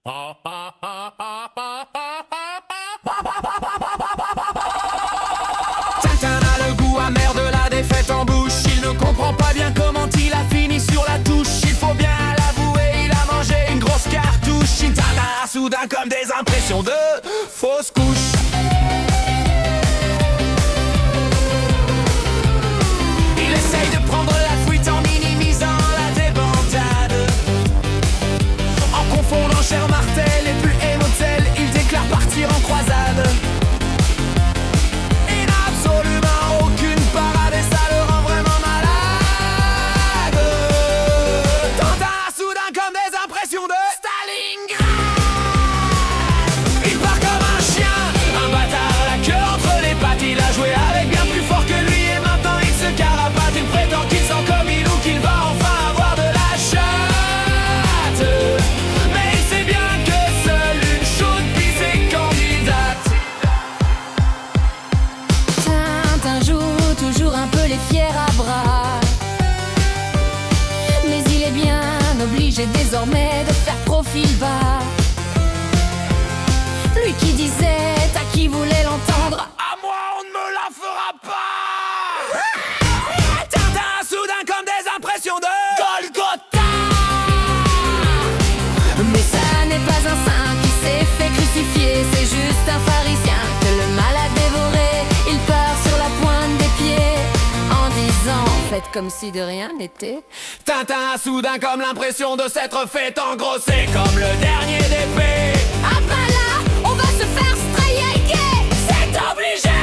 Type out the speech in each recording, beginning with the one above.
Tintin a le goût amer de la défaite en bouche. Il ne comprend pas bien comment il a fini sur la touche. Il faut bien l'avouer, il a mangé une grosse cartouche. Tintin a soudain comme des impressions de fausses couches. Il essaye de prendre la fuite en minimisant la débandade. En confondant Cher Martel et puis Emotel, il déclare partir en croisade. Il n'a absolument aucune parade et ça le rend vraiment malade. Tintin a soudain comme des impressions de Stalingrad. Il part comme un chien, un bâtard, la queue entre les pattes. Il a joué avec bien plus fort que lui et maintenant il se carapate. Il prétend qu'il sent comme il ou qu'il va enfin avoir de la chatte. Mais il sait bien que seule une chaude pisse est candidate. Tintin joue toujours un peu les fiers à bras, mais il est bien obligé désormais de faire profil bas. Lui qui disait à qui voulait l'entendre: À moi on ne me la fera pas. Tintin a soudain comme des impressions de Golgotha. mais ça n'est pas un saint qui s'est fait crucifier, c'est juste un pharisien que le mal a dévoré. Il part sur la pointe des pieds en disant: faites comme si de rien n'était. Tintin a soudain comme l'impression de s'être fait engrosser comme le dernier d'épée. Ah bah là, on va se faire striker, C'est obligé.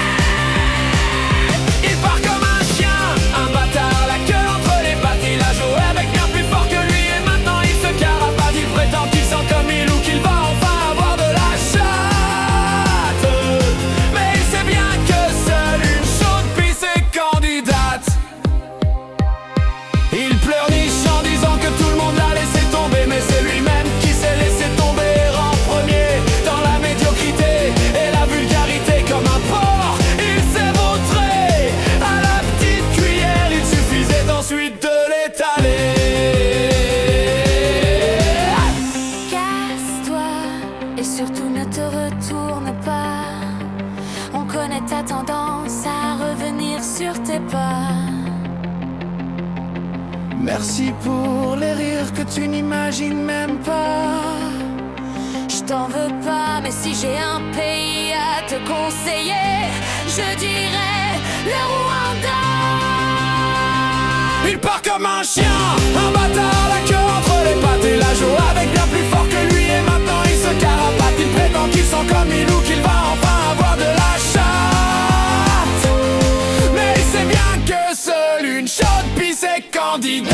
Il part comme un chien, un bâtard, la queue entre les pattes. Il a joué avec bien plus fort que lui et maintenant il se carapate. Il prétend qu'il sent comme il ou qu'il va enfin avoir de la chatte. Mais il sait bien que seule une chaude pisse est candidate. Il pleurniche en disant que tout le monde l'a laissé tomber, mais c'est lui-même qui s'est laissé tomber en premier dans la médiocrité et la vulgarité comme un porc. Il s'est vautré à la petite cuillère, il suffisait ensuite de l'étaler. casse-toi et surtout ne te retourne pas. On connaît ta tendance à revenir sur tes pas. Merci pour les rires que tu n'imagines même pas. Je t'en veux pas, mais si j'ai un pays à te conseiller, je dirais le Rwanda. Il part comme un chien, un bâtard, la queue entre les pattes. Il a joué avec bien plus fort que lui et maintenant il se carapate. Il prétend qu'il sent comme il ou qu'il va enfin avoir de la chatte. Mais il sait bien que seule une chaude pisse est candidate.